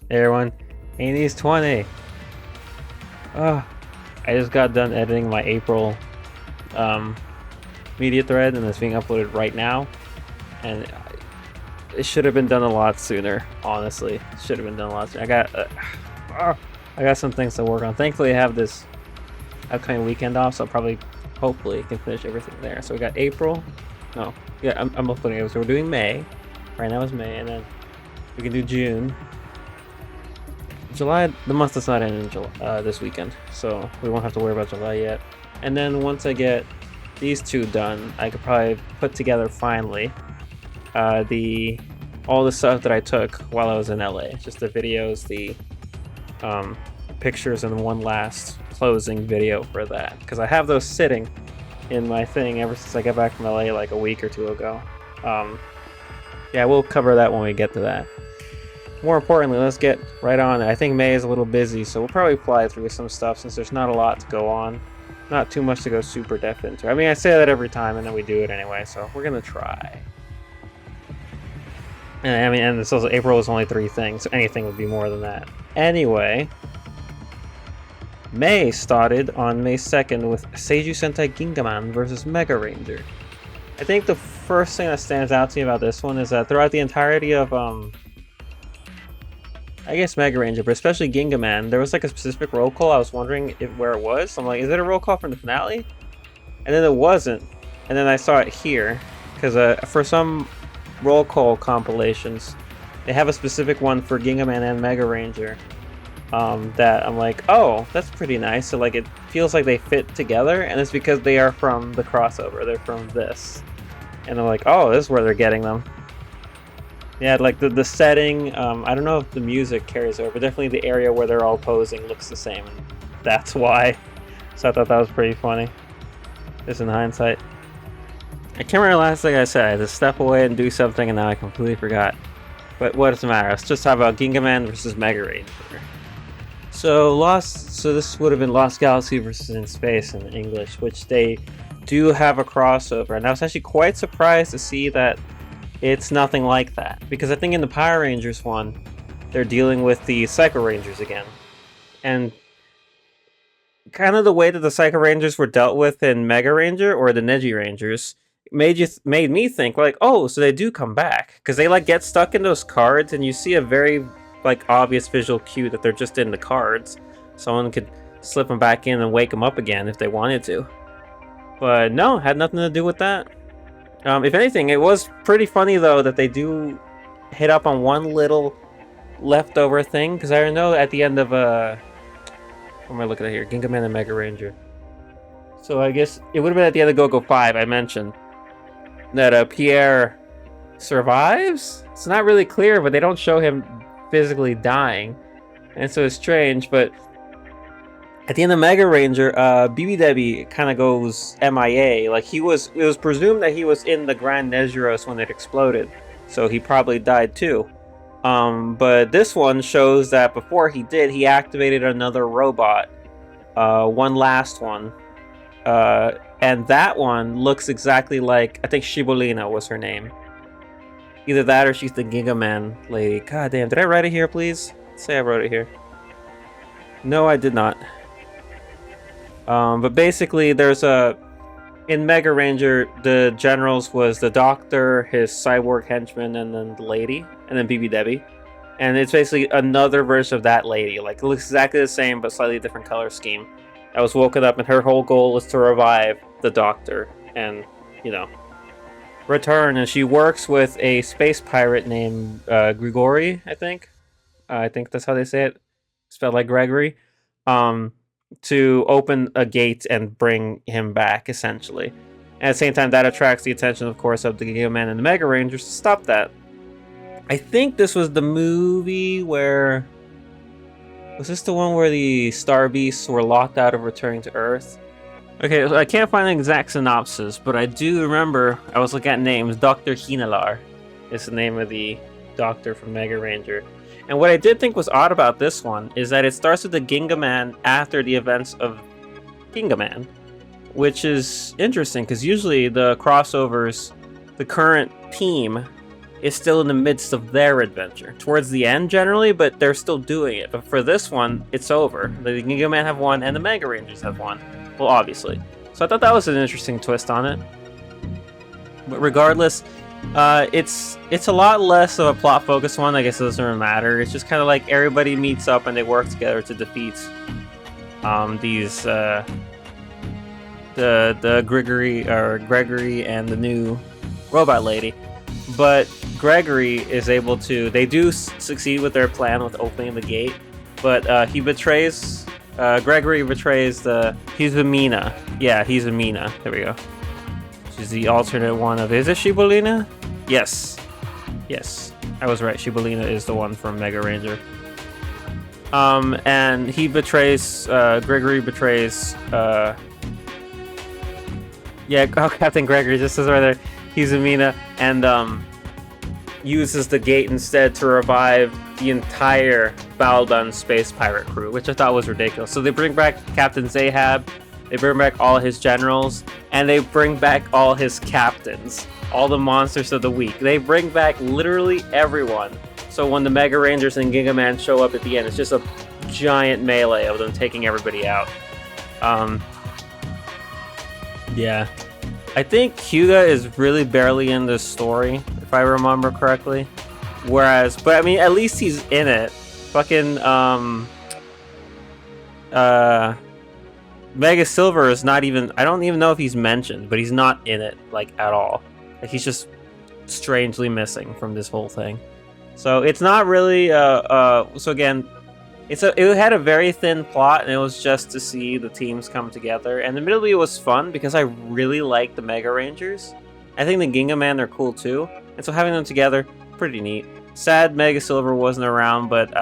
Hey everyone, Annie's 20. I just got done editing my April um, media thread, and it's being uploaded right now. And it should have been done a lot sooner. Honestly, should have been done a lot sooner. I got some things to work on. Thankfully, I have this upcoming weekend off, so I'll probably, hopefully, can finish everything there. So we got April. No, yeah, I'm uploading it. So we're doing May. Right now is May, and then we can do June. July, the month does not end in July, this weekend, so we won't have to worry about July yet. And then once I get these two done, I could probably put together finally all the stuff that I took while I was in LA. Just the videos, the pictures, and one last closing video for that. Because I have those sitting in my thing ever since I got back from LA like a week or two ago. Yeah, we'll cover that when we get to that. More importantly, let's get right on it. I think May is a little busy, so we'll probably fly through some stuff since there's not a lot to go on. Not too much to go super depth into. I mean, I say that every time, and then we do it anyway, so we're gonna try. And, I mean, and this also, April is only 3 things, so anything would be more than that. Anyway, May started on May 2nd with Seijuu Sentai Gingaman versus Megaranger. I think the first thing that stands out to me about this one is that throughout the entirety of I guess Megaranger, but especially Gingaman, there was like a specific roll call. I was wondering where it was. I'm like, is it a roll call from the finale? And then it wasn't. And then I saw it here because for some roll call compilations, they have a specific one for Gingaman and Megaranger. That I'm like, oh, that's pretty nice. So like, it feels like they fit together, and it's because they are from the crossover. They're from this, and I'm like, oh, this is where they're getting them. Yeah, like the setting, I don't know if the music carries over, but definitely the area where they're all posing looks the same, and that's why. So I thought that was pretty funny, just in hindsight. I can't remember the last thing I said. I had to step away and do something, and now I completely forgot. But what does it matter? Let's just talk about Gingaman versus Megaranger. So this would have been Lost Galaxy versus In Space in English, which they do have a crossover, and I was actually quite surprised to see that it's nothing like that, because I think in the Power Rangers one, they're dealing with the Psycho Rangers again, and kind of the way that the Psycho Rangers were dealt with in Mega Ranger or the Neji Rangers made me think like, oh, so they do come back, because they like get stuck in those cards, and you see a very like obvious visual cue that they're just in the cards. Someone could slip them back in and wake them up again if they wanted to, but no, had nothing to do with that. If anything, it was pretty funny though that they do hit up on one little leftover thing, because I know at the end of what am I looking at here? Gingaman and Megaranger. So I guess it would have been at the end of GoGoV 5. I mentioned that Pierre survives. It's not really clear, but they don't show him physically dying, and so it's strange. But at the end of Megaranger, BB Debbie kind of goes MIA. Like it was presumed that he was in the Grand Nezuros when it exploded, so he probably died too. But this one shows that before he did, he activated another robot, one last one, and that one looks exactly like, I think Shibolina was her name. Either that or she's the Gingaman lady. God damn, did I write it here, please? Say I wrote it here. No, I did not. But basically, there's in Megaranger, the generals was the Doctor, his cyborg henchman, and then the lady, and then BB Debbie. And it's basically another version of that lady. Like, it looks exactly the same, but slightly different color scheme. I was woken up, and her whole goal is to revive the Doctor and, you know, return. And she works with a space pirate named Grigori, I think. I think that's how they say it. Spelled like Gregory. To open a gate and bring him back, essentially. And at the same time, that attracts the attention, of course, of the Gingaman and the Mega Rangers to stop that. I think this was the movie where... Was this the one where the Star Beasts were locked out of returning to Earth? Okay, so I can't find an exact synopsis, but I do remember, I was looking at names, Dr. Hinalar is the name of the Doctor from Mega Ranger. And what I did think was odd about this one is that it starts with the Gingaman after the events of Gingaman, which is interesting because usually the crossovers, the current team is still in the midst of their adventure. Towards the end, generally, but they're still doing it. But for this one, it's over. The Gingaman have won, and the Megarangers have won. Well, obviously. So I thought that was an interesting twist on it. But regardless, it's a lot less of a plot-focused one. I guess it doesn't really matter. It's just kind of like everybody meets up and they work together to defeat these the Gregory and the new robot lady. But Gregory is able to. They do succeed with their plan with opening the gate, but he betrays. Gregory betrays the. He's Mina. Yeah, he's Mina. There we go. She's the alternate one of. Is it Shibolina? Yes. Yes, I was right. Shibolina is the one from Megaranger. And he betrays. Gregory betrays. Yeah, oh, Captain Gregory just says right there. He's Mina and uses the gate instead to revive the entire Baldan space pirate crew, which I thought was ridiculous. So they bring back Captain Zahab, they bring back all his generals, and they bring back all his captains, all the monsters of the week. They bring back literally everyone. So when the Mega Rangers and Gingaman show up at the end, it's just a giant melee of them taking everybody out. Yeah. I think KyuuKyuu is really barely in this story, if I remember correctly. Whereas, but I mean, at least he's in it. Fucking, Mega Silver is not even, I don't even know if he's mentioned, but he's not in it, like, at all. Like, he's just strangely missing from this whole thing. So it's not really, so again, it had a very thin plot, and it was just to see the teams come together. And admittedly, it was fun because I really like the Mega Rangers. I think the Gingaman are cool too, and so having them together, pretty neat. Sad Mega Silver wasn't around, but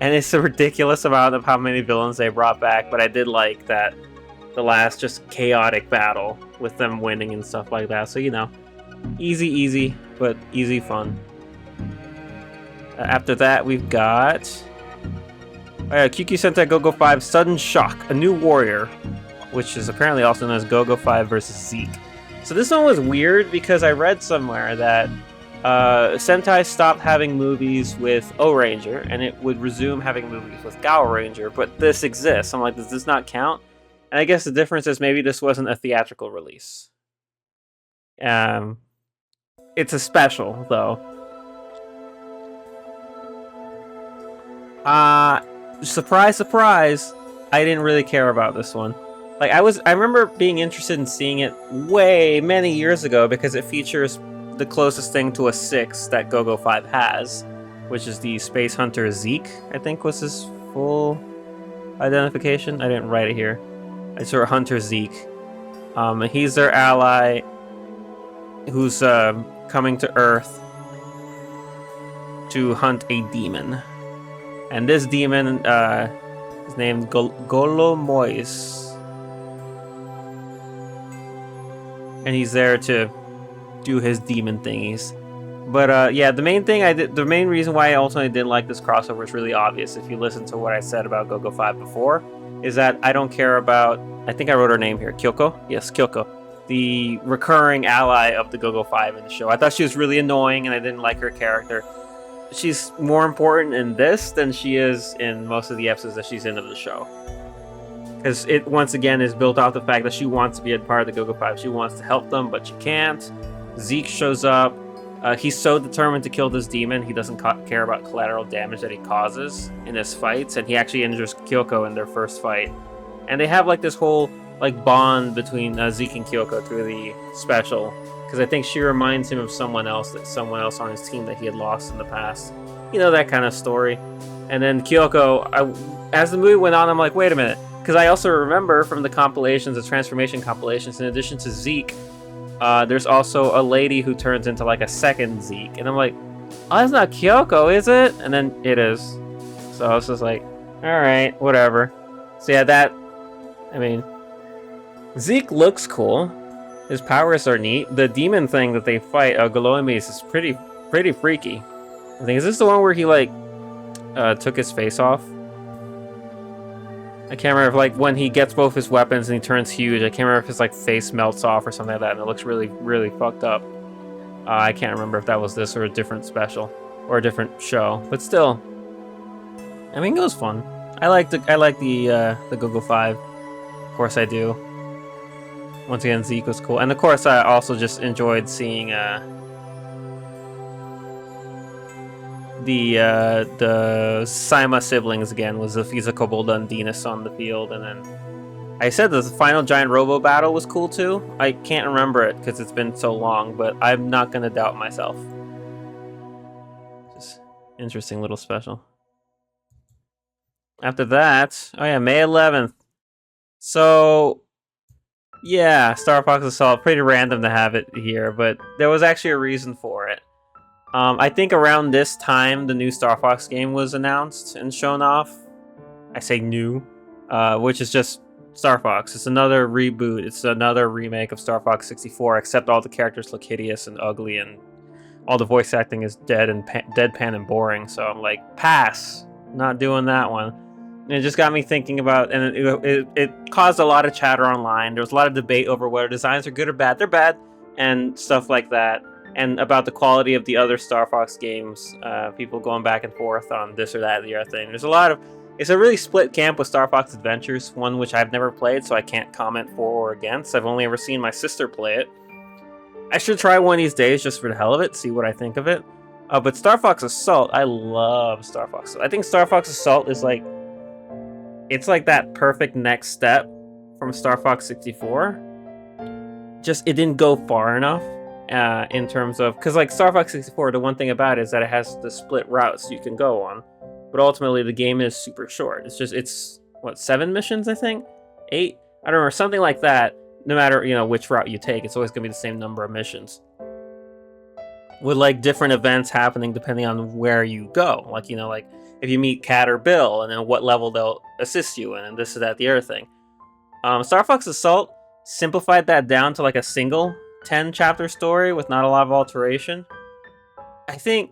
and it's a ridiculous amount of how many villains they brought back. But I did like that the last just chaotic battle with them winning and stuff like that. So you know, easy, but easy fun. After that, we've got. KyuuKyuu Sentai GoGoV 5 Sudden Shock, a new warrior, which is apparently also known as GoGoV 5 versus Zeke. So this one was weird because I read somewhere that Sentai stopped having movies with Ohranger and it would resume having movies with Gaoranger, but this exists. I'm like, does this not count? And I guess the difference is maybe this wasn't a theatrical release. It's a special, though. Surprise, surprise, I didn't really care about this one. Like, I remember being interested in seeing it many years ago because it features the closest thing to a 6 that GoGoV 5 has, which is the Space Hunter Zeke, I think was his full identification. I didn't write it here. I saw Hunter Zeke. He's their ally who's coming to Earth to hunt a demon. And this demon is named Golomois. And he's there to do his demon thingies. But yeah, the main reason why I ultimately didn't like this crossover is really obvious. If you listen to what I said about GoGoV 5 before, is that I don't care about, I think I wrote her name here, Kyoko? Yes, Kyoko. The recurring ally of the GoGoV 5 in the show. I thought she was really annoying and I didn't like her character. She's more important in this than she is in most of the episodes that she's in of the show. Because it, once again, is built off the fact that she wants to be a part of the GoGoV 5. She wants to help them, but she can't. Zeke shows up. He's so determined to kill this demon, he doesn't care about collateral damage that he causes in his fights, and he actually injures Kyoko in their first fight. And they have like this whole like bond between Zeke and Kyoko through the special. Because I think she reminds him of someone else on his team that he had lost in the past. You know, that kind of story. And then Kyoko, as the movie went on, I'm like, wait a minute. Because I also remember from the compilations, the transformation compilations, in addition to Zeke, there's also a lady who turns into like a second Zeke. And I'm like, oh, that's not Kyoko, is it? And then it is. So I was just like, alright, whatever. So yeah, I mean, Zeke looks cool. His powers are neat. The demon thing that they fight, Golomis, is pretty freaky. I think, is this the one where he like took his face off? I can't remember if, like, when he gets both his weapons and he turns huge, I can't remember if his like face melts off or something like that, and it looks really, really fucked up. I can't remember if that was this or a different special or a different show, but still, I mean, it was fun. I like the GoGo 5. Of course, I do. Once again, Zeke was cool, and of course, I also just enjoyed seeing the Saima siblings again. Was the Fisa Kobold Undinus on the field, and then I said the final giant robo battle was cool too. I can't remember it because it's been so long, but I'm not gonna doubt myself. Just interesting little special. After that, oh yeah, May 11th. So yeah, Star Fox Assault. Pretty random to have it here, but there was actually a reason for it. I think around this time, the new Star Fox game was announced and shown off. I say new, which is just Star Fox. It's another reboot. It's another remake of Star Fox 64, except all the characters look hideous and ugly, and all the voice acting is deadpan and boring. So I'm like, pass. Not doing that one. And it just got me thinking about, and it caused a lot of chatter online. There was a lot of debate over whether designs are good or bad. They're bad, and stuff like that. And about the quality of the other Star Fox games. People going back and forth on this or that, the other thing. There's a lot of... It's a really split camp with Star Fox Adventures, one which I've never played, so I can't comment for or against. I've only ever seen my sister play it. I should try one of these days just for the hell of it, see what I think of it. But Star Fox Assault, I love Star Fox. I think Star Fox Assault is like... It's like that perfect next step from Star Fox 64. Just, it didn't go far enough in terms of... Because like Star Fox 64, the one thing about it is that it has the split routes you can go on. But ultimately, the game is super short. It's what, 7 missions, I think? 8? I don't remember, something like that. No matter, which route you take, it's always going to be the same number of missions. With, like, different events happening depending on where you go. Like, like, if you meet Cat or Bill, and then what level they'll assist you in, and this or that, the other thing. Star Fox Assault simplified that down to, like, a single 10-chapter story with not a lot of alteration. I think...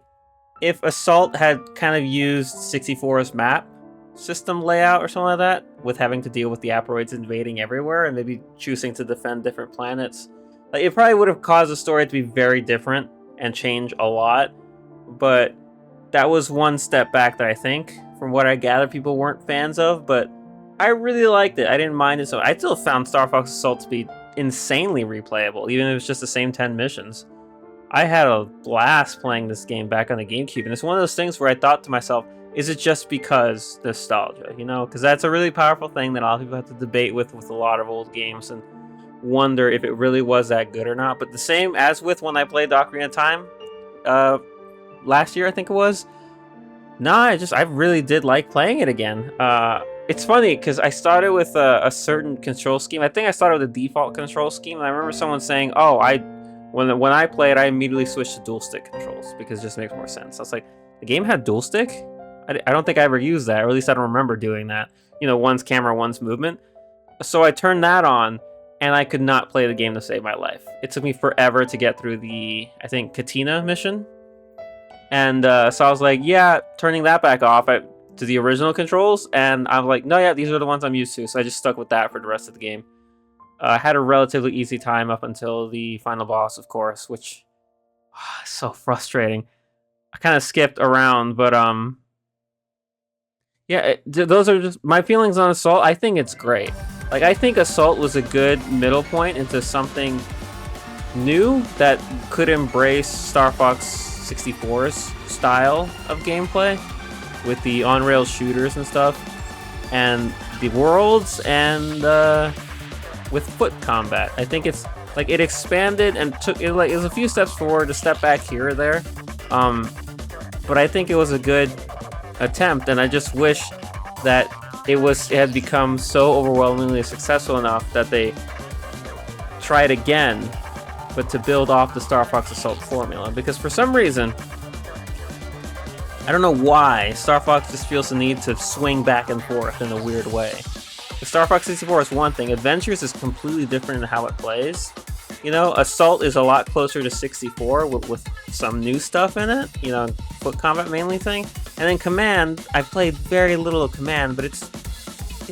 If Assault had kind of used 64's map system layout or something like that, with having to deal with the Aperoids invading everywhere and maybe choosing to defend different planets, like, it probably would have caused the story to be very different and change a lot. But that was one step back that I think, from what I gather, people weren't fans of. But I really liked it. I didn't mind it. So I still found Star Fox Assault to be insanely replayable, even if it was just the same 10 missions. I had a blast playing this game back on the GameCube, and it's one of those things where I thought to myself, is it just because nostalgia, Because that's a really powerful thing that a lot of people have to debate with a lot of old games and wonder if it really was that good or not. But the same as with when I played Ocarina of Time last year, I think it was. Nah, I really did like playing it again. It's funny, because I started with a certain control scheme. I think I started with the default control scheme, and I remember someone saying, when I played, I immediately switched to dual stick controls because it just makes more sense. I was like, the game had dual stick? I don't think I ever used that, or at least I don't remember doing that. One's camera, one's movement. So I turned that on, and I could not play the game to save my life. It took me forever to get through the, I think, Katina mission. And so I was like, yeah, turning that back off to the original controls, and I'm like, no, yeah, these are the ones I'm used to. So I just stuck with that for the rest of the game. I had a relatively easy time up until the final boss, of course, which is so frustrating. I kind of skipped around, but yeah, those are just my feelings on Assault. I think it's great. Like, I think Assault was a good middle point into something new that could embrace Star Fox 64's style of gameplay with the on-rails shooters and stuff, and the worlds, and with foot combat. I think it's like it expanded and took it, like, it was a few steps forward, a step back here or there, but I think it was a good attempt, and I just wish that it had become so overwhelmingly successful enough that they tried again, but to build off the Star Fox Assault formula. Because for some reason, I don't know why, Star Fox just feels the need to swing back and forth in a weird way. The Star Fox 64 is one thing. Adventures is completely different in how it plays. Assault is a lot closer to 64 with some new stuff in it. Foot combat mainly thing. And then Command, I played very little of Command, but it's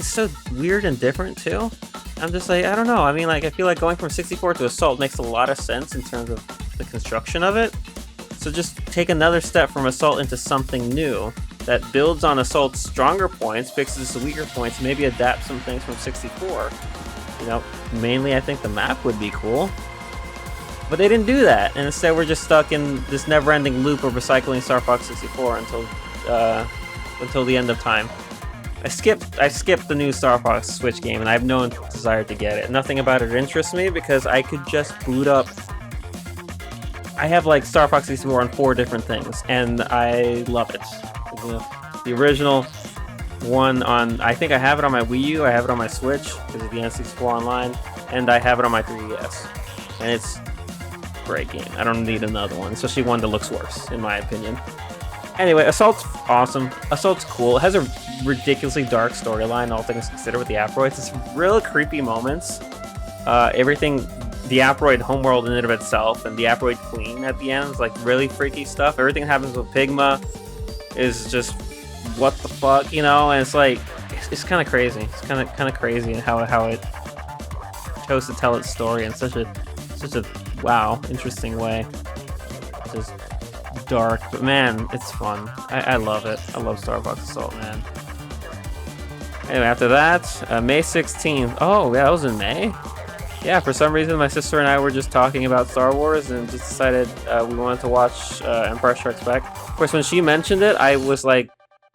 so weird and different too. I'm just like, I don't know. I mean, like, I feel like going from 64 to Assault makes a lot of sense in terms of the construction of it. So just take another step from Assault into something new that builds on Assault's stronger points, fixes the weaker points, maybe adapt some things from 64. You know, mainly I think the map would be cool. But they didn't do that, and instead we're just stuck in this never-ending loop of recycling Star Fox 64 until the end of time. I skipped the new Star Fox Switch game, and I have no desire to get it. Nothing about it interests me because I could just boot up. I have like Star Fox 64 on 4 different things, and I love it. The original one on, I think I have it on my Wii U, I have it on my Switch because of the N64 Online, and I have it on my 3DS. And it's a great game. I don't need another one, especially one that looks worse, in my opinion. Anyway, Assault's awesome. Assault's cool. It has a ridiculously dark storyline, all things considered, with the Aproids. It's real creepy moments. Everything, the Aproid homeworld in and of itself, and the Aproid Queen at the end is like really freaky stuff. Everything that happens with Pigma is just what the fuck, you know? And it's like it's kind of crazy. It's kind of crazy in how it chose to tell its story in such a wow, interesting way. Just dark, but man, it's fun. I love it. I love Star Fox Assault, man. Anyway, after that, May 16th. Oh, yeah, that was in May? Yeah, for some reason, my sister and I were just talking about Star Wars and just decided we wanted to watch Empire Strikes Back. Of course, when she mentioned it, I was like,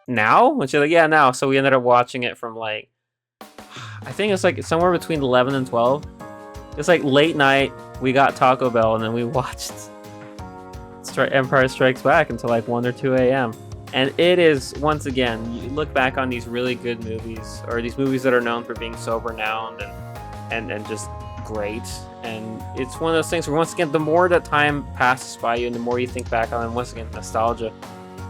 now? And she's like, yeah, now. So we ended up watching it from like, I think it's like somewhere between 11 and 12. It's like late night, we got Taco Bell, and then we watched Empire Strikes Back until like 1 or 2 a.m. And it is, once again, you look back on these really good movies, or these movies that are known for being so renowned and just great. And it's one of those things where, once again, the more that time passes by you and the more you think back on it, once again, nostalgia,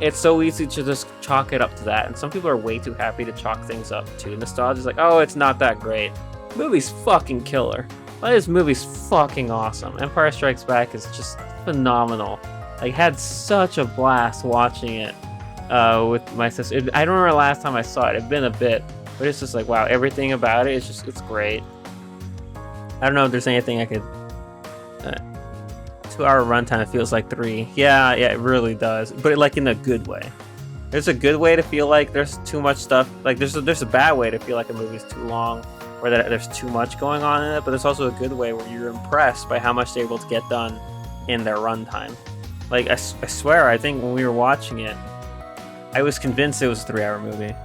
it's so easy to just chalk it up to that. And some people are way too happy to chalk things up to nostalgia. Is like, oh, it's not that great. The movie's fucking killer. This movie's fucking awesome. Empire Strikes Back is just phenomenal. I had such a blast watching it with my sister. I don't remember the last time I saw it. It's been a bit, but it's just like, wow, everything about it, it's great. I don't know if there's anything I could... 2-hour runtime, it feels like 3. Yeah, it really does. But like in a good way. There's a good way to feel like there's too much stuff. Like there's a bad way to feel like a movie's too long, or that there's too much going on in it. But there's also a good way where you're impressed by how much they're able to get done in their runtime. Like I swear, I think when we were watching it, I was convinced it was a 3-hour movie.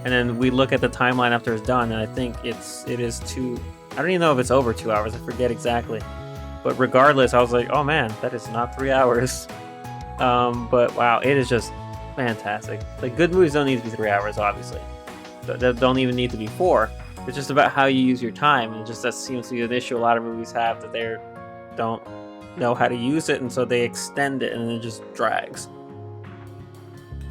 And then we look at the timeline after it's done, and I think it is 2. I don't even know if it's over 2 hours. I forget exactly. But regardless, I was like, oh man, that is not 3 hours. But wow, it is just fantastic. Like, good movies don't need to be 3 hours, obviously. They don't even need to be 4. It's just about how you use your time. And just that seems to be an issue a lot of movies have, that they don't know how to use it, and so they extend it and it just drags.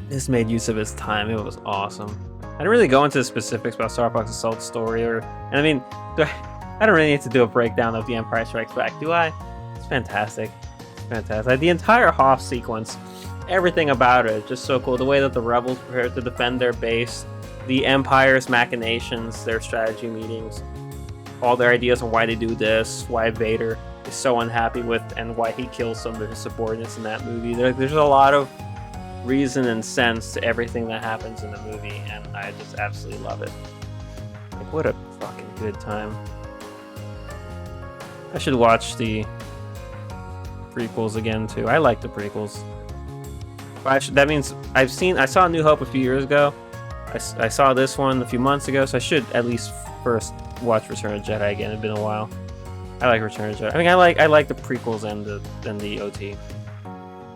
This made use of its time. It was awesome. I didn't really go into the specifics about Star Fox Assault's story, and I mean, I don't really need to do a breakdown of The Empire Strikes Back, do I? It's fantastic. It's fantastic. The entire Hoth sequence, everything about it, just so cool. The way that the rebels prepared to defend their base, the Empire's machinations, their strategy meetings, all their ideas on why they do this, why Vader is so unhappy with, and why he kills some of his subordinates in that movie. There's a lot of reason and sense to everything that happens in the movie, and I just absolutely love it. Like, what a fucking good time. I should watch the prequels again too. I like the prequels. That means I saw A New Hope a few years ago. I saw this one a few months ago, so I should at least first watch Return of the Jedi again. It's been a while. I like Return of the Jedi. I mean, I like the prequels and the OT.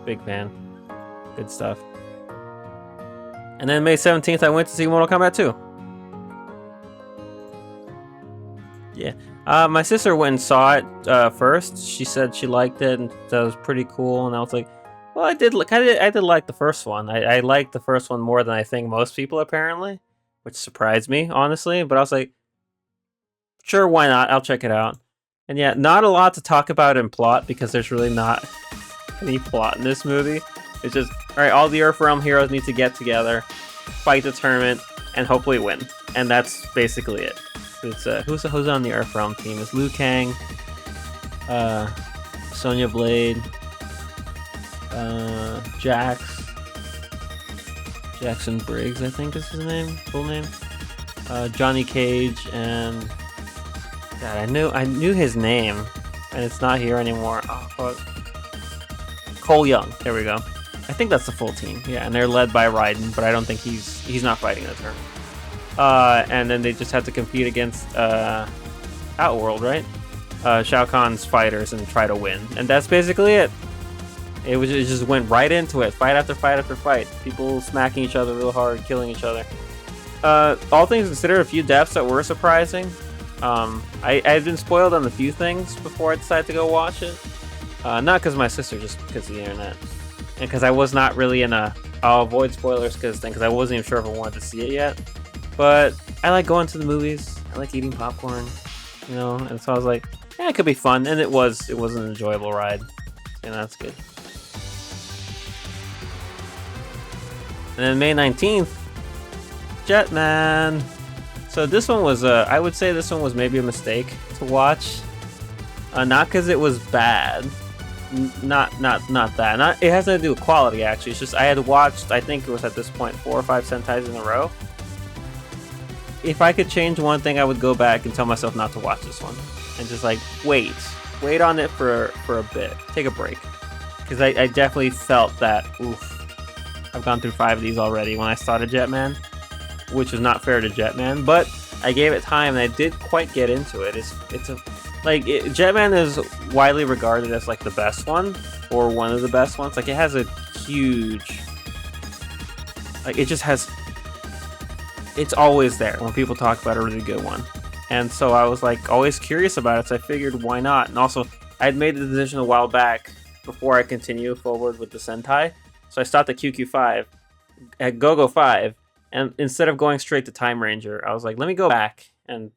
Big fan. Good stuff. And then May 17th, I went to see Mortal Kombat 2. Yeah. My sister went and saw it first. She said she liked it and that was pretty cool. And I was like, well, I did like the first one. I liked the first one more than I think most people, apparently, which surprised me, honestly. But I was like, sure, why not? I'll check it out. And yeah, not a lot to talk about in plot, because there's really not any plot in this movie. It's just, all right, all the Earthrealm heroes need to get together, fight the tournament, and hopefully win. And that's basically it. It's who's on the Earthrealm team? It's Liu Kang, Sonya Blade, Jackson Briggs, I think is his name, full name. Johnny Cage, and God, I knew his name, and it's not here anymore. Oh, fuck. Cole Young. There we go. I think that's the full team. Yeah, and they're led by Raiden, but I don't think he's not fighting in the tournament. And then they just had to compete against Outworld, right? Shao Kahn's fighters and try to win, and that's basically it. It just went right into it, fight after fight after fight. People smacking each other real hard, killing each other. All things considered, a few deaths that were surprising. I had been spoiled on a few things before I decided to go watch it. Not because my sister, just because of the internet. And because I was not really in a I'll avoid spoilers because I wasn't even sure if I wanted to see it yet. But I like going to the movies. I like eating popcorn, you know. And so I was like, yeah, it could be fun, and it was an enjoyable ride, and that's good. And then May 19th, Jetman. So this one was, I would say this one was maybe a mistake to watch. Not because it was bad. Not that. It has nothing to do with quality, actually. It's just I had watched, I think it was at this point, 4 or 5 Sentais in a row. If I could change one thing, I would go back and tell myself not to watch this one. And just like, wait on it for a bit. Take a break. Because I definitely felt that, oof. I've gone through 5 of these already when I started Jetman, which was not fair to Jetman, but I gave it time and I did quite get into it. Jetman is widely regarded as like the best one, or one of the best ones. Like, it has a huge, like, it's always there when people talk about a really good one. And so I was like always curious about it, so I figured why not. And also I had made the decision a while back before I continue forward with the Sentai. So I stopped at KyuuKyuu 5, at GoGoV 5, and instead of going straight to Time Ranger, I was like, let me go back and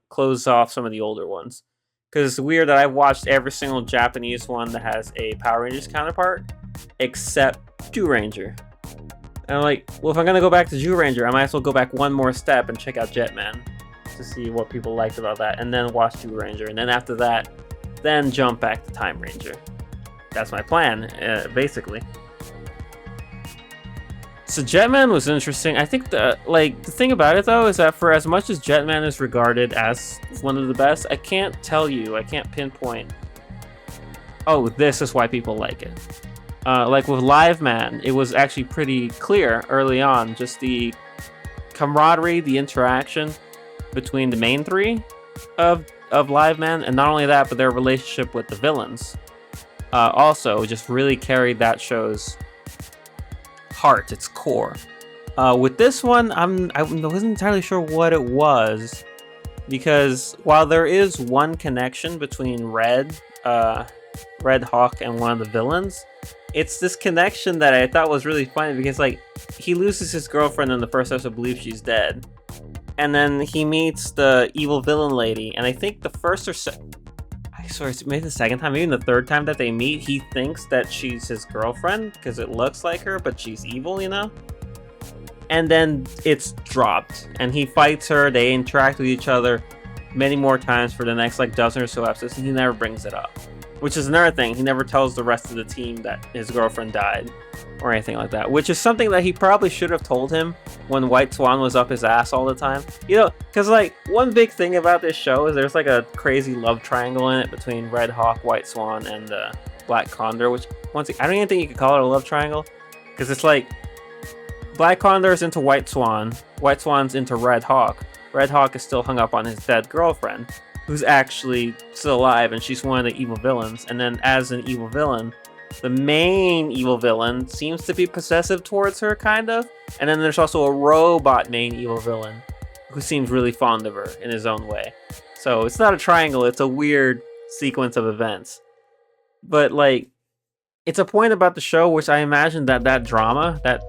close off some of the older ones. Because it's weird that I've watched every single Japanese one that has a Power Rangers counterpart, except Gingaman. And I'm like, well, if I'm going to go back to Gingaman, I might as well go back one more step and check out Jetman to see what people liked about that, and then watch Gingaman, and then after that, then jump back to Time Ranger. That's my plan, basically. So Jetman was interesting. I think the thing about it though is that for as much as Jetman is regarded as one of the best, I can't pinpoint, oh, this is why people like it. Like with Live Man, it was actually pretty clear early on, just the camaraderie, the interaction between the main 3 of Live Man, and not only that, but their relationship with the villains also just really carried that show's heart, its core. With this one, I wasn't entirely sure what it was, because while there is one connection between Red Hawk and one of the villains, it's this connection that I thought was really funny, because like, he loses his girlfriend in the first episode, believes she's dead, and then he meets the evil villain lady, and I think the first or maybe the second time, maybe the third time that they meet, he thinks that she's his girlfriend because it looks like her, but she's evil, you know? And then it's dropped, and he fights her, they interact with each other many more times for the next like dozen or so episodes, and he never brings it up. Which is another thing, he never tells the rest of the team that his girlfriend died, or anything like that, which is something that he probably should have told him when White Swan was up his ass all the time. You know, because like, one big thing about this show is there's like a crazy love triangle in it between Red Hawk, White Swan, and Black Condor, which, once again, I don't even think you could call it a love triangle, because it's like, Black Condor's into White Swan, White Swan's into Red Hawk is still hung up on his dead girlfriend, who's actually still alive, and she's one of the evil villains. And then as an evil villain, the main evil villain seems to be possessive towards her, kind of. And then there's also a robot main evil villain who seems really fond of her in his own way. So it's not a triangle, it's a weird sequence of events. But like, it's a point about the show which I imagine that drama, that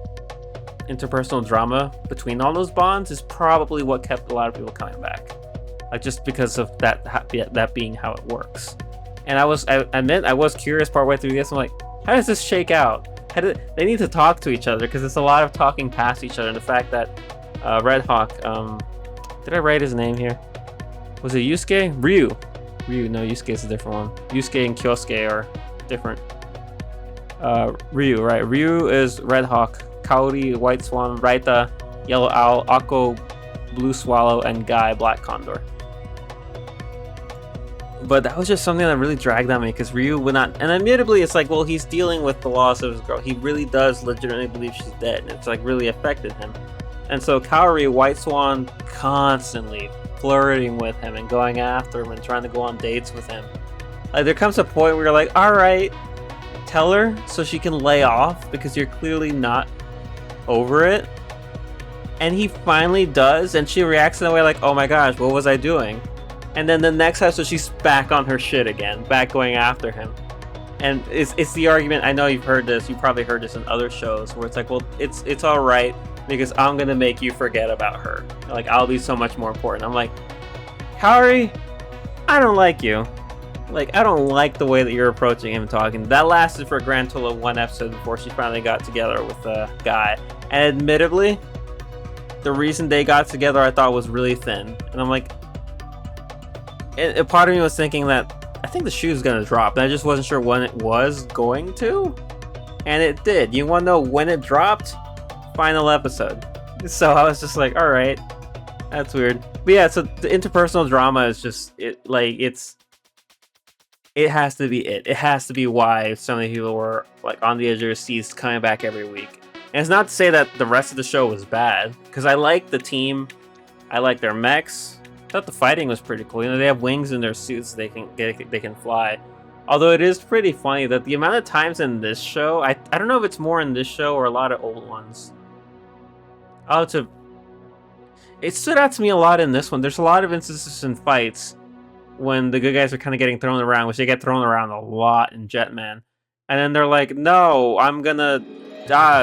interpersonal drama between all those bonds, is probably what kept a lot of people coming back. Like, just because of that being how it works. And I admit I was curious partway through this. I'm like, how does this shake out? They need to talk to each other, because it's a lot of talking past each other. And the fact that Red Hawk, did I write his name here? Was it Yusuke? Ryu, no, Yusuke's a different one. Yusuke and Kyosuke are different. Ryu, right? Ryu is Red Hawk, Kaori, White Swan, Raita, Yellow Owl, Akko, Blue Swallow, and Guy, Black Condor. But that was just something that really dragged on me because Ryu would not. And admittedly, it's like, well, he's dealing with the loss of his girl. He really does legitimately believe she's dead, and it's like really affected him. And so Kaori, White Swan, constantly flirting with him and going after him and trying to go on dates with him. Like, there comes a point where you're like, all right, tell her so she can lay off because you're clearly not over it. And he finally does, and she reacts in a way like, oh my gosh, what was I doing? And then the next episode, she's back on her shit again, back going after him. And it's the argument, I know you've heard this, you probably heard this in other shows, where it's like, well, it's all right, because I'm going to make you forget about her. Like, I'll be so much more important. I'm like, Kaori, I don't like you. Like, I don't like the way that you're approaching him and talking. That lasted for a grand total of 1 episode before she finally got together with the guy. And admittedly, the reason they got together I thought was really thin. And I'm like, a part of me was thinking that I think the shoe's gonna drop, and I just wasn't sure when it was going to, and it did. You want to know when it dropped? Final episode. So I was just like, all right, that's weird. But yeah, so the interpersonal drama is just it has to be it. It has to be why so many people were like on the edge of their seats, coming back every week. And it's not to say that the rest of the show was bad, because I like the team, I like their mechs. I thought the fighting was pretty cool. You know, they have wings in their suits; they can fly. Although it is pretty funny that the amount of times in this show, I don't know if it's more in this show or a lot of old ones. It stood out to me a lot in this one. There's a lot of instances in fights when the good guys are kind of getting thrown around, which they get thrown around a lot in Jetman, and then they're like, "No, I'm gonna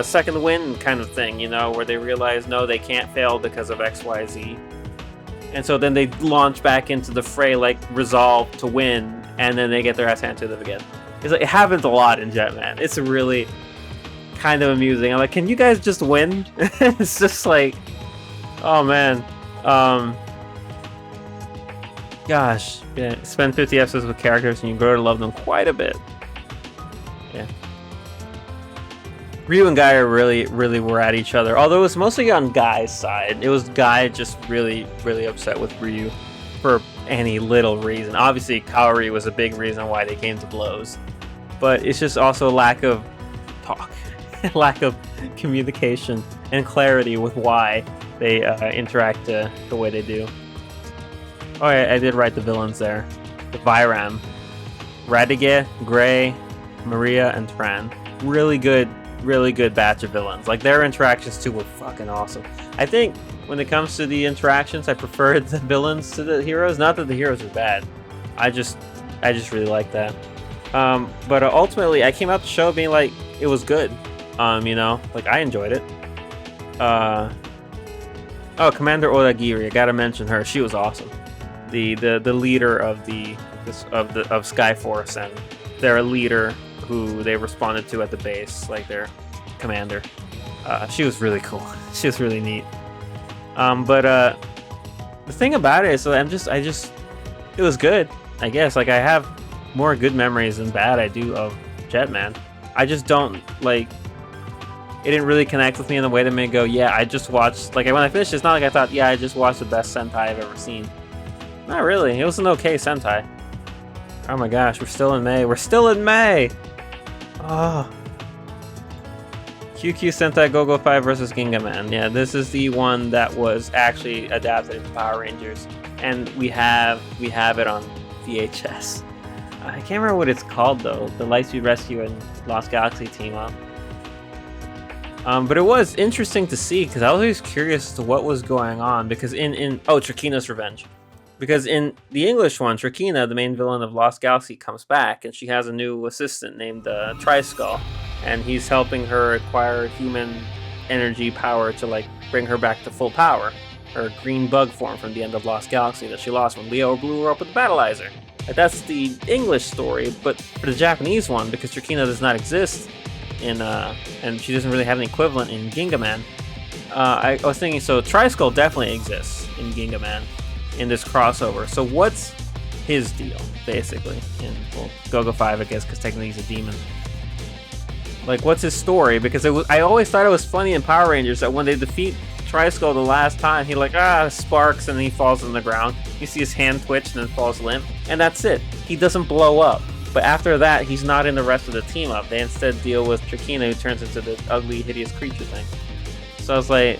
second win," kind of thing. You know, where they realize no, they can't fail because of X, Y, Z. And so then they launch back into the fray, like, resolved to win, and then they get their ass handed to them again. It's like, it happens a lot in Jetman. It's really kind of amusing. I'm like, can you guys just win? It's just like, oh man. Gosh, yeah, spend 50 episodes with characters and you grow to love them quite a bit. Yeah. Ryu and Guy are really were at each other. Although it was mostly on Guy's side. It was Guy just really upset with Ryu for any little reason. Obviously, Kaori was a big reason why they came to blows. But it's just also a lack of talk. Lack of communication and clarity with why they interact the way they do. Oh yeah, I did write the villains there. The Vyram. Radige, Gray, Maria, and Tran. Really good batch of villains. Like, their interactions too were fucking awesome. I think when it comes to the interactions, I preferred the villains to the heroes. Not that the heroes are bad. I just really like that. But ultimately, I came out the show being like, it was good. You know, like, I enjoyed it. Oh, Commander Odagiri, I gotta mention her. She was awesome. The leader of Skyforce, and their leader who they responded to at the base, like their commander. She was really cool. She was really neat. But the thing about it is, it was good. I guess, like, I have more good memories than bad I do of Jetman. I just don't, like, it didn't really connect with me in the way that made me go, yeah, I just watched, like, when I finished, it's not like I thought, yeah, I just watched the best Sentai I've ever seen. Not really. It was an okay Sentai. Oh my gosh, we're still in May. We're still in May! Oh. KyuuKyuu Sentai GoGo 5 versus Gingaman. Yeah, this is the one that was actually adapted into Power Rangers. And we have it on VHS. I can't remember what it's called though. The Lightspeed Rescue and Lost Galaxy team up. But it was interesting to see because I was always curious as to what was going on, because Trakina's Revenge. Because in the English one, Trakina, the main villain of Lost Galaxy, comes back, and she has a new assistant named Triskull, and he's helping her acquire human energy power to, like, bring her back to full power. Her green bug form from the end of Lost Galaxy that she lost when Leo blew her up with the Battleizer. Like, that's the English story, but for the Japanese one, because Trakina does not exist and she doesn't really have an equivalent in Gingaman, I was thinking, so Triskull definitely exists in Gingaman in this crossover. So what's his deal, basically. And well, GoGoV, I guess, because technically he's a demon. Like, what's his story? Because I always thought it was funny in Power Rangers that when they defeat Triskull the last time, he like, sparks, and he falls on the ground. You see his hand twitch and then falls limp. And that's it. He doesn't blow up. But after that, he's not in the rest of the team up. They instead deal with Trakina, who turns into the ugly, hideous creature thing. So I was like,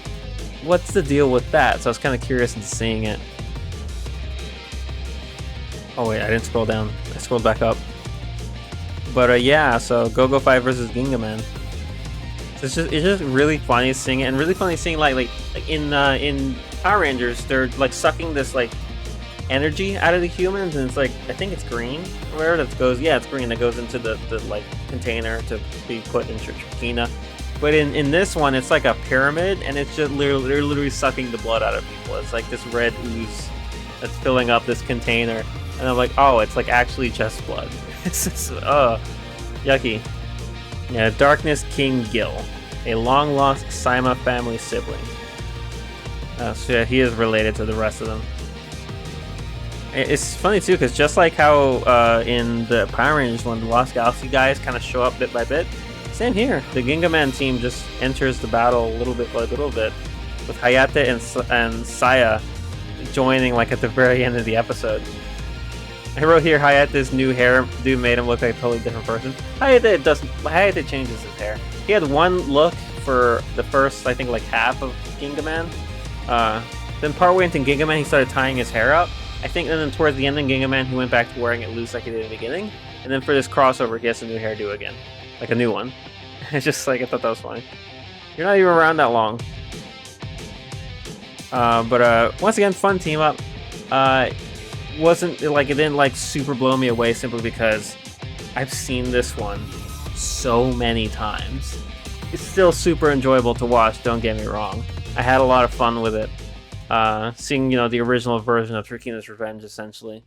what's the deal with that? So I was kind of curious into seeing it. Oh wait, I didn't scroll down. I scrolled back up. But yeah, so GoGoV versus Gingaman. So it's just really funny seeing it, and really funny seeing like in Power Rangers, they're like sucking this like energy out of the humans, and it's like, I think it's green or whatever that goes. Yeah, it's green that goes into the like container to be put in Trakina. But in this one, it's like a pyramid, and it's just they're literally sucking the blood out of people. It's like this red ooze that's filling up this container, and I'm like, oh, it's like actually just blood. It's just yucky. Yeah, Darkness King Gil, a long-lost Ohsama family sibling. So yeah, he is related to the rest of them. It's funny too, because just like how in the Power Rangers one, the Lost Galaxy guys kind of show up bit by bit, same here. The Gingaman team just enters the battle little bit by little bit, with Hayate and Saya joining like at the very end of the episode. I wrote here, Hayate's new hairdo made him look like a totally different person. Hayate changes his hair. He had one look for the first, I think, like half of Gingaman. Then partway into Gingaman, he started tying his hair up. I think, and then towards the end of Gingaman, he went back to wearing it loose like he did in the beginning. And then for this crossover, he has a new hairdo again, like a new one. It's just like, I thought that was funny. You're not even around that long. But once again, fun team up. Wasn't like, it didn't like super blow me away simply because I've seen this one so many times. It's still super enjoyable to watch, don't get me wrong. I had a lot of fun with it. Seeing, you know, the original version of Trakina's Revenge, essentially.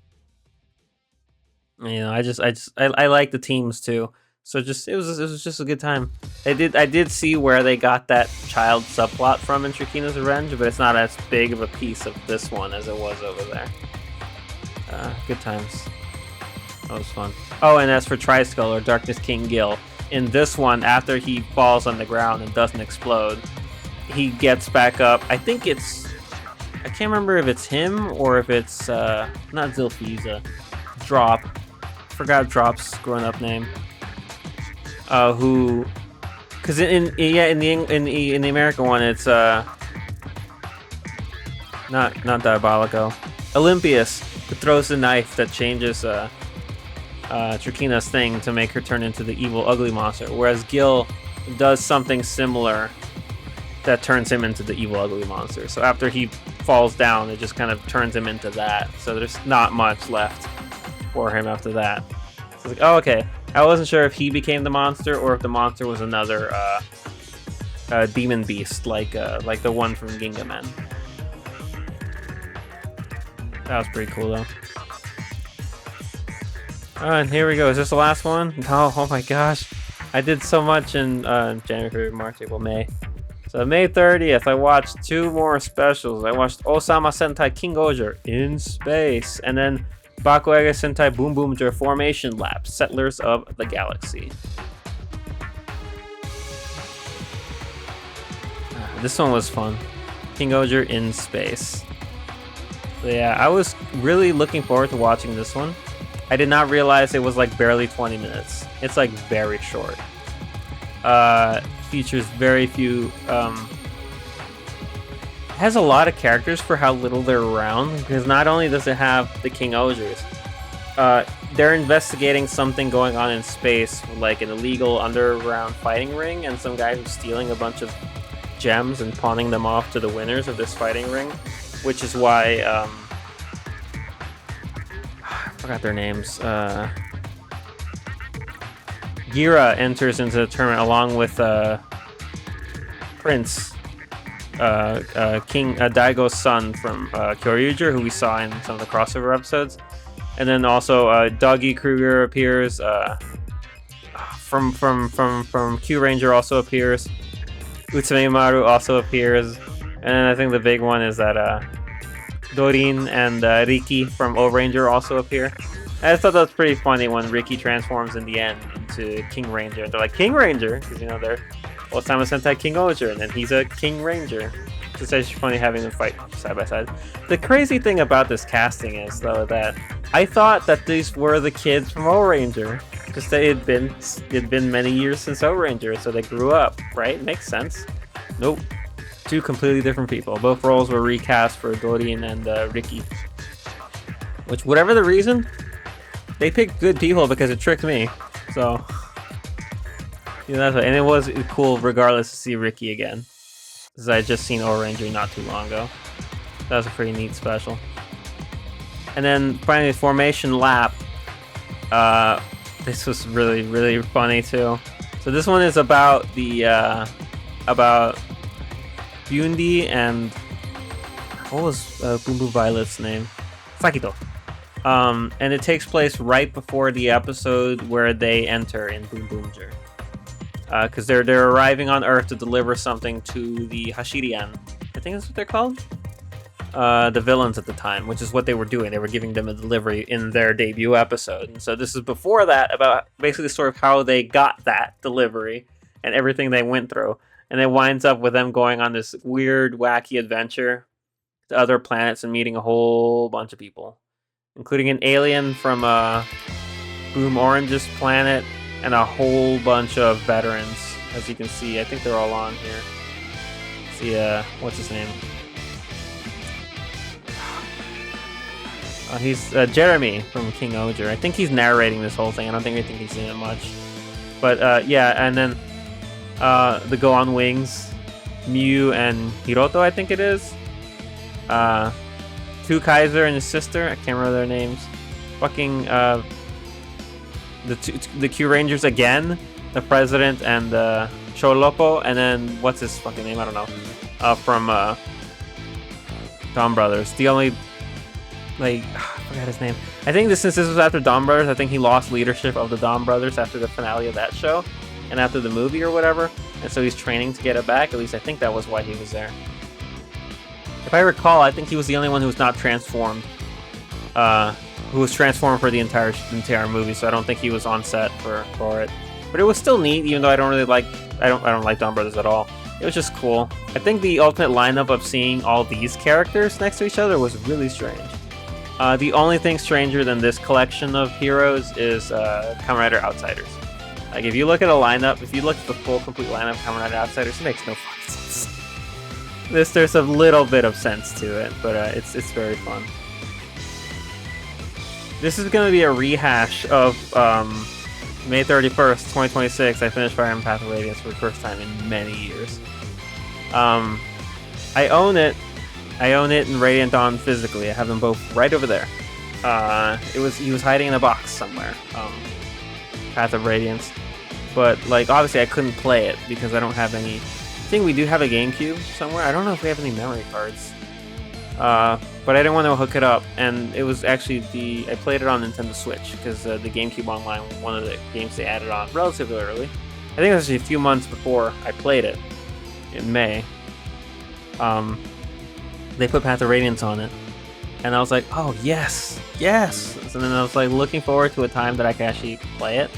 You know, I like the teams too. So it was just a good time. I did see where they got that child subplot from in Trakina's Revenge, but it's not as big of a piece of this one as it was over there. Good times. That was fun. Oh, and as for Triskull, or Darkness King Gil, in this one, after he falls on the ground and doesn't explode, he gets back up. I think it's, I can't remember if it's him or if it's not Zilfiza, Drop. Forgot Drop's grown-up name. Who? Because in the American one, it's not Diabolico. Olympius, who throws the knife that changes Trakina's thing to make her turn into the evil ugly monster, whereas Gil does something similar that turns him into the evil ugly monster. So after he falls down, it just kind of turns him into that. So there's not much left for him after that. So it's like, oh, okay. I wasn't sure if he became the monster or if the monster was another demon beast, like the one from Gingaman. That was pretty cool, though. And here we go. Is this the last one? Oh my gosh. I did so much in January, February, March, April, May. So May 30th, I watched 2 more specials. I watched Ohsama Sentai KingOhger in space, and then Bakuage Sentai Boonboomger Formation Lab, Settlers of the Galaxy. This one was fun. KingOhger in space. So yeah, I was really looking forward to watching this one. I did not realize it was like barely 20 minutes. It's like very short. Features very few. Has a lot of characters for how little they're around, because not only does it have the KingOhgers, they're investigating something going on in space, like an illegal underground fighting ring, and some guy who's stealing a bunch of gems and pawning them off to the winners of this fighting ring, which is why I forgot their names. Gira enters into the tournament along with Prince, King Daigo's son from KyuuKyuu, who we saw in some of the crossover episodes, and then also Doggy Kruger appears. From Kyuranger also appears. Utsumeimaru also appears, and I think the big one is that Dorin and Riki from Ohranger also appear. I just thought that was pretty funny when Riki transforms in the end into King Ranger. They're like, King Ranger? Because, you know, they're Ohsama Sentai KingOhger, and then he's a King Ranger. It's actually funny having them fight side by side. The crazy thing about this casting is, though, that I thought that these were the kids from Ohranger. Just that it'd been many years since Ohranger, so they grew up, right? Makes sense. Nope. Two completely different people. Both roles were recast for Dorin and Riki. Which, whatever the reason, they picked good people because it tricked me. So, you know, that's right. And it was cool regardless to see Riki again. Because I had just seen Ohranger not too long ago. That was a pretty neat special. And then finally, Formation Lap. This was really, really funny too. So this one is about the about Bundi and what was Boom Violet's name? Sakito. And it takes place right before the episode where they enter in Boonboomger. Because they're arriving on Earth to deliver something to the Hashirian. I think that's what they're called. The villains at the time, which is what they were doing. They were giving them a delivery in their debut episode. And so this is before that, about basically sort of how they got that delivery and everything they went through. And it winds up with them going on this weird, wacky adventure to other planets and meeting a whole bunch of people, including an alien from Boom Orange's planet and a whole bunch of veterans. As you can see, I think they're all on here. See, what's his name? He's Jeremy from KingOhger. I think he's narrating this whole thing. I don't think he's in it much. But yeah, and then the Go on Wings, Mew and Hiroto, I think it is. KyuuKyuu and his sister, I can't remember their names. Fucking the Q Rangers again, the president and Cholopo, and then what's his fucking name? I don't know. From Dawn Brothers. The only I forgot his name. I think since this was after Dawn Brothers, I think he lost leadership of the Dawn Brothers after the finale of that show and after the movie or whatever, and so he's training to get it back. At least I think that was why he was there. If I recall, I think he was the only one who was not transformed, who was transformed for the entire movie. So I don't think he was on set for it. But it was still neat, even though I don't like Dawn Brothers at all. It was just cool. I think the ultimate lineup of seeing all these characters next to each other was really strange. The only thing stranger than this collection of heroes is Kamen Rider Outsiders. Like, if you look at a lineup, if you look at the full, complete lineup of Kamen Rider Outsiders, it makes no fucking sense. There's a little bit of sense to it, but it's very fun. This is going to be a rehash of May 31st, 2026. I finished Fire and Path of Radiance for the first time in many years. I own it. I own it in Radiant Dawn physically. I have them both right over there. He was hiding in a box somewhere. Path of Radiance, but like obviously I couldn't play it because I don't have any. I think we do have a GameCube somewhere. I don't know if we have any memory cards. But I didn't want to hook it up, and it was actually I played it on Nintendo Switch because the GameCube Online, one of the games they added on relatively early. I think it was actually a few months before I played it in May. They put Path of Radiance on it, and I was like, oh yes, yes. And then I was like looking forward to a time that I could actually play it.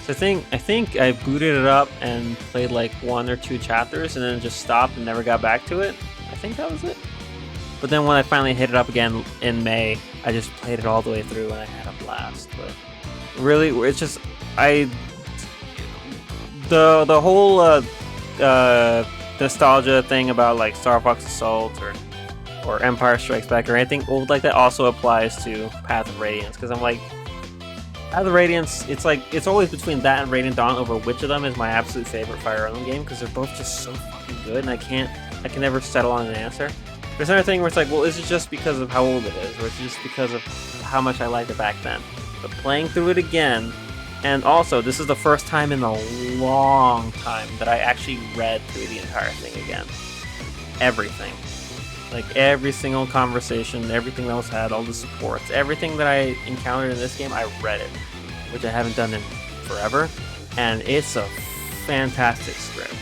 So I think I booted it up and played like 1 or 2 chapters, and then just stopped and never got back to it. I think that was it. But then when I finally hit it up again in May, I just played it all the way through, and I had a blast. But really, it's just the whole nostalgia thing about like Star Fox Assault or Empire Strikes Back or anything old like that also applies to Path of Radiance, because I'm like, Path of Radiance, it's always between that and Radiant Dawn over which of them is my absolute favorite Fire Emblem game, because they're both just so fucking good, and I can never settle on an answer. There's another thing where it's like, well, is it just because of how old it is, or is it just because of how much I liked it back then? But playing through it again, and also this is the first time in a long time that I actually read through the entire thing again. Everything. Like every single conversation, everything that was had, all the supports, everything that I encountered in this game, I read it, which I haven't done in forever, and it's a fantastic script.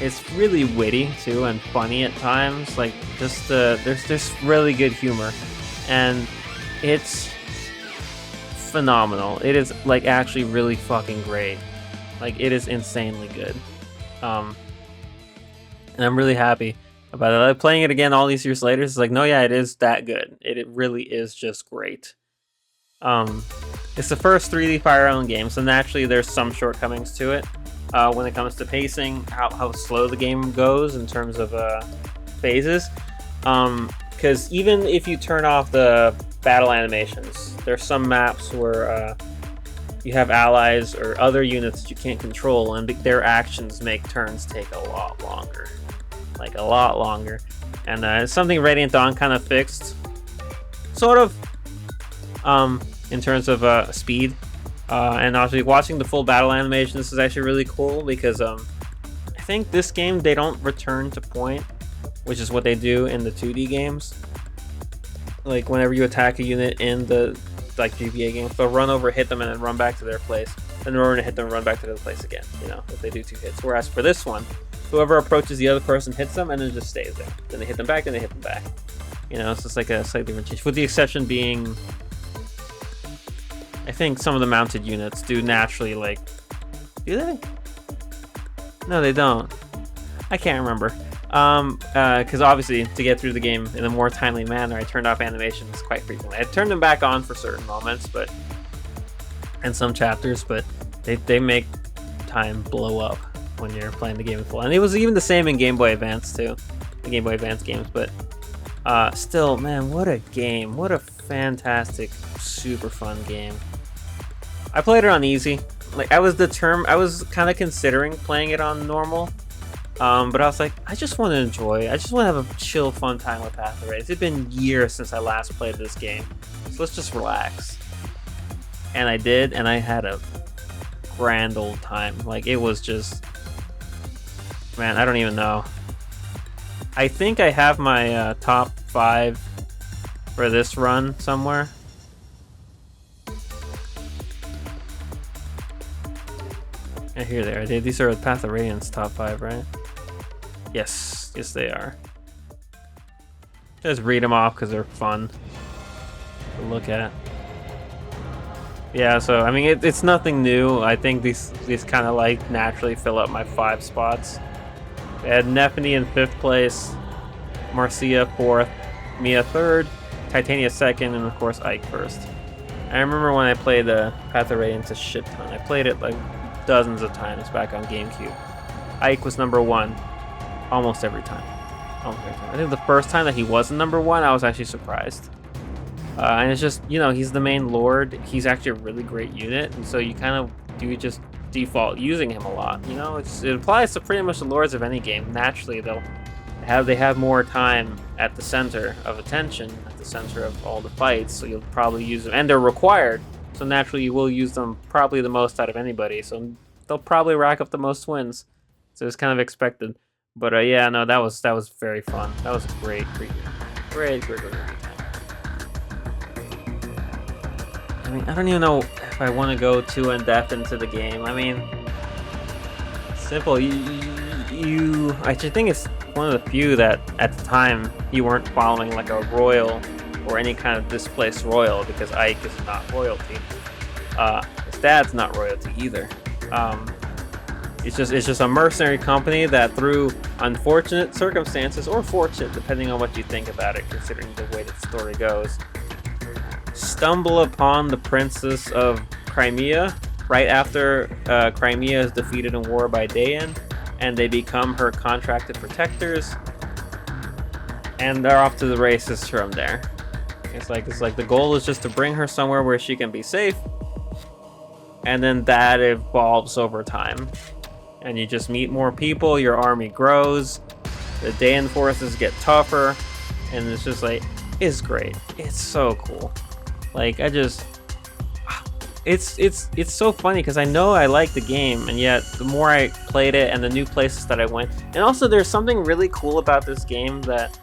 It's really witty too and funny at times. Like just there's really good humor, and it's phenomenal. It is like actually really fucking great. Like it is insanely good. And I'm really happy about it. Like, playing it again all these years later, it's like, no, yeah, it is that good. It really is just great. It's the first 3D Fire Island game, so naturally there's some shortcomings to it when it comes to pacing, how slow the game goes in terms of phases. Because even if you turn off the battle animations, there's some maps where you have allies or other units that you can't control, and their actions make turns take a lot longer. Like a lot longer. And it's something Radiant Dawn kind of fixed. Sort of. In terms of speed. And actually watching the full battle animation, this is actually really cool because I think this game, they don't return to point, which is what they do in the 2D games. Like whenever you attack a unit in the like GBA games, they'll run over, hit them, and then run back to their place. Then run and hit them, and run back to their place again. You know, if they do 2 hits. Whereas for this one, whoever approaches the other person hits them, and then just stays there. Then they hit them back, then they hit them back. You know, it's just like a slightly different change. With the exception being, I think some of the mounted units do naturally, like, do they? No, they don't. I can't remember. Because obviously, to get through the game in a more timely manner, I turned off animations quite frequently. I turned them back on for certain moments, but and some chapters, but they make time blow up when you're playing the game in full. And it was even the same in Game Boy Advance too, the Game Boy Advance games. But still, man, what a game! What a fantastic, super fun game. I played it on easy. Like I was kind of considering playing it on normal. But I was like, I just want to enjoy it. I just want to have a chill, fun time with Path of Radiance. It's been years since I last played this game, so let's just relax. And I did, and I had a grand old time. Like, it was just... Man, I don't even know. I think I have my top 5 for this run somewhere. And here they are. These are Path of Radiance top 5, right? Yes, they are. Just read them off because they're fun to look at. Yeah, so I mean, it's nothing new. I think these kind of like naturally fill up my 5 spots. We had Nephany in 5th place, Marcia 4th, Mia 3rd, Titania 2nd, and of course Ike 1st. I remember when I played Path of Radiance a shit ton. I played it like dozens of times back on GameCube. Ike was number 1 almost every time. I think the first time that he wasn't number 1, I was actually surprised. And it's just, you know, he's the main lord. He's actually a really great unit, and so you kind of do just default using him a lot. You know, it applies to pretty much the lords of any game. Naturally, they have more time at the center of attention, at the center of all the fights, so you'll probably use them, and they're required. So naturally, you will use them probably the most out of anybody. So they'll probably rack up the most wins. So it's kind of expected. But yeah, no, that was very fun. That was a great time. I mean, I don't even know if I want to go too in depth into the game. I mean, simple. You I think it's one of the few that at the time you weren't following like a royal or any kind of displaced royal, because Ike is not royalty. His dad's not royalty either. It's just a mercenary company that, through unfortunate circumstances, or fortunate, depending on what you think about it, considering the way the story goes, stumble upon the Princess of Crimea right after Crimea is defeated in war by Dayan, and they become her contracted protectors, and they're off to the races from there. It's like the goal is just to bring her somewhere where she can be safe, and then that evolves over time. And you just meet more people, your army grows, the Dayan forces get tougher, and it's just like, it's great. It's so cool. Like, it's so funny because I know I like the game, and yet the more I played it and the new places that I went, and also there's something really cool about this game that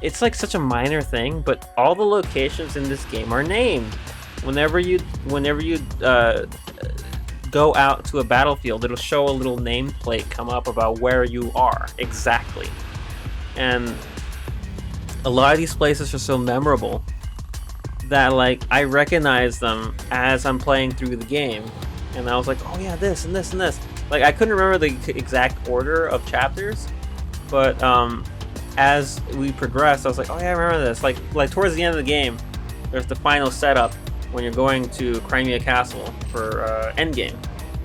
it's like such a minor thing, but all the locations in this game are named. Whenever you go out to a battlefield, it'll show a little nameplate come up about where you are exactly. And a lot of these places are so memorable that like I recognize them as I'm playing through the game, and I was like, oh yeah, this and this and this. Like I couldn't remember the exact order of chapters, but as we progressed, I was like, oh yeah, I remember this. Like towards the end of the game, there's the final setup when you're going to Crimea Castle for endgame.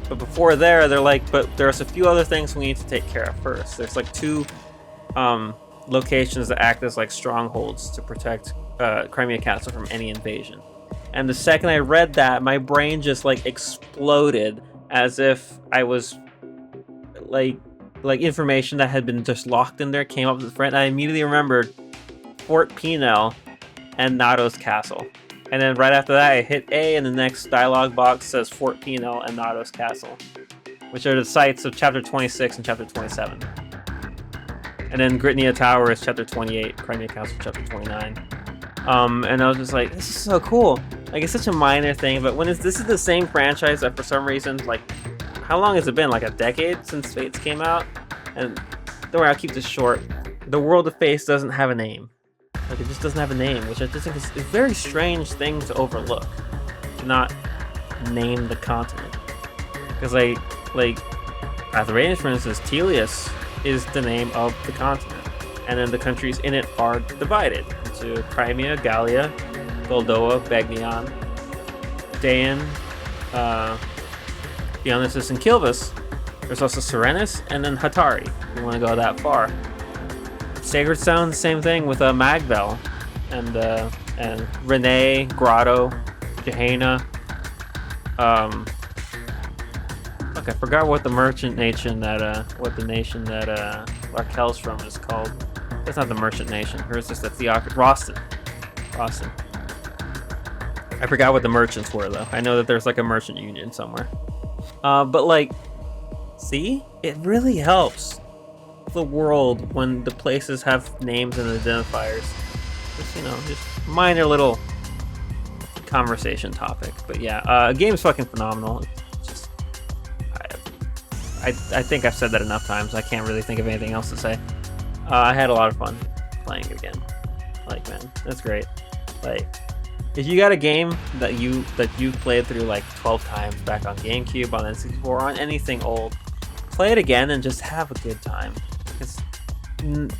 But before there, they're like, but there's a few other things we need to take care of first. There's like 2 locations that act as like strongholds to protect Crimea Castle from any invasion. And the second I read that, my brain just like exploded as if I was like information that had been just locked in there came up to the front. And I immediately remembered Fort Pinel and Nado's Castle. And then right after that, I hit A, and the next dialogue box says Fort Pinel and Nado's Castle, which are the sites of Chapter 26 and Chapter 27. And then Gritnia Tower is Chapter 28, Crimea Castle Chapter 29. And I was just like, this is so cool. Like, it's such a minor thing, but when this is the same franchise that for some reason, like, how long has it been? Like a decade since Fates came out? And don't worry, I'll keep this short. The World of Fates doesn't have a name. Like, it just doesn't have a name, which I just think is a very strange thing to overlook. To not name the continent. Because, like, at the Radiance, for instance, Telius is the name of the continent. And then the countries in it are divided into Crimea, Gallia, Goldoa, Begnion, Dayan, Dionysus, and Kilvis. There's also Serenus, and then Hatari, if you want to go that far. Sacred Stone, same thing with Magvel, and Renee, Grotto, Gehenna. Look, I forgot what the merchant nation that what the nation that Larkel's from is called. That's not the merchant nation. Hers is the Roston. I forgot what the merchants were though. I know that there's like a merchant union somewhere. But like, see, it really helps the world when the places have names and identifiers. Just minor little conversation topic. But yeah, game's fucking phenomenal. It's just, I think I've said that enough times. I can't really think of anything else to say. I had a lot of fun playing it again. Like, man, that's great. Like, if you got a game that you've played through like 12 times back on GameCube, on N64, on anything old, play it again and just have a good time. Because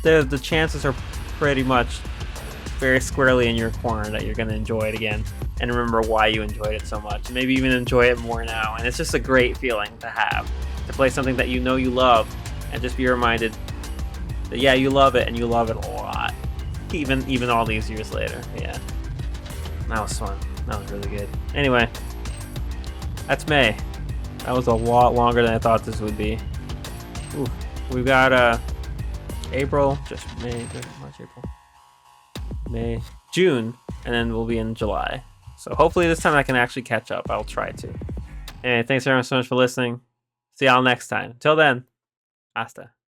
the chances are pretty much very squarely in your corner that you're going to enjoy it again and remember why you enjoyed it so much. Maybe even enjoy it more now. And it's just a great feeling to have, to play something that you know you love and just be reminded that, yeah, you love it and you love it a lot. Even all these years later. Yeah. That was fun. That was really good. Anyway, that's May. That was a lot longer than I thought this would be. Ooh, we've got April, just May, March, April, May, June, and then we'll be in July. So hopefully this time I can actually catch up. I'll try to. Anyway, thanks everyone so much for listening. See y'all next time. Till then, hasta.